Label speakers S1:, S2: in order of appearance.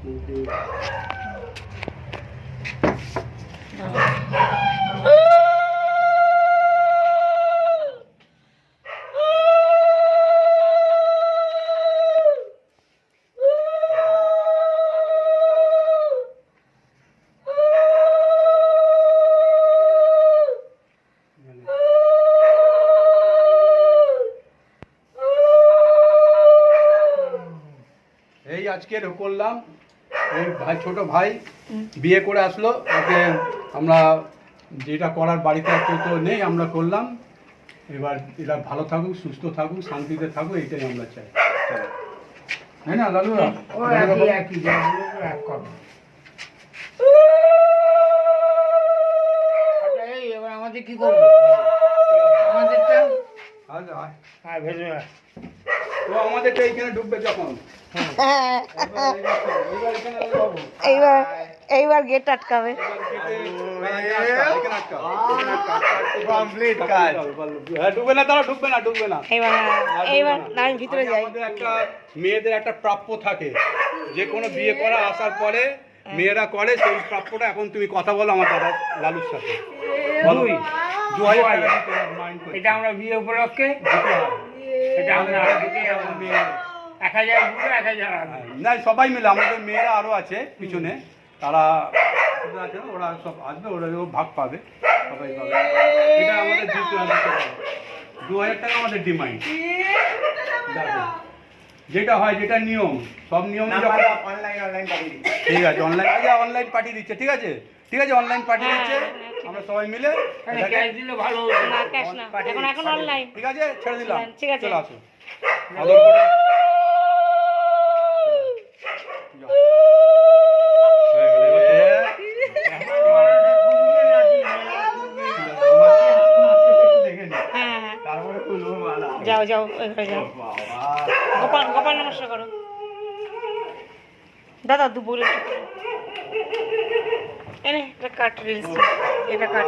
S1: এই আজকে করলাম, এই ভাই ছোট ভাই বিয়ে করে আসলো, ওকে আমরা যেটা করার বাড়িতে কেউ তো নেই, আমরা করলাম। এবার এরা ভালো থাকুক, সুস্থ থাকুক, শান্তিতে থাকুক, এইটাই আমরা চাই, তাই না দাদু?
S2: এবার আমাদের কি করবো? আমাদেরটা
S1: তো আমাদেরটা এইখানে ঢুকবে যখন,
S3: এইবার গেট আটকাবে।
S1: ঢুকবে না, তারা ঢুকবে না।
S3: এইবার আমি ভিতরে যাই।
S1: একটা মেয়েদের একটা প্রাপ্য থাকে, যে কোনো বিয়ে করা আসার পরে মেয়েরা করে, সেই প্রাপ্যটা এখন তুমি কথা বলো আমার দাদা লালুর সাথে।
S2: এটা আমরা বিয়ে উপলক্ষে এটা আমরা 1000
S1: না, সবাই মিলে আমাদের মেয়েরা আরো আছে পিছনে, তারা আছে, ওরা সব আসবে, ওরা ভাগ পাবে, সবাই পাবে। এটা আমাদের 2000 টাকা আমাদের ডিমান্ড, যেটা হয়, যেটা নিয়ম, সব নিয়ম। ঠিক আছে, অনলাইন পাঠিয়ে দিচ্ছে, ঠিক আছে, অনলাইন পাঠিয়ে দিচ্ছে, আমরা সবাই মিলে
S2: ভালো।
S3: এখন অনলাইন।
S1: ঠিক আছে, ছেড়ে দিলাম,
S3: ঠিক আছে,
S1: চলে আসো। আদর করে
S3: যাও যাও, গোপাল নমস্কার করো দাদা, দুপুরে এনে এটা কাট, রিলস এটা কাট।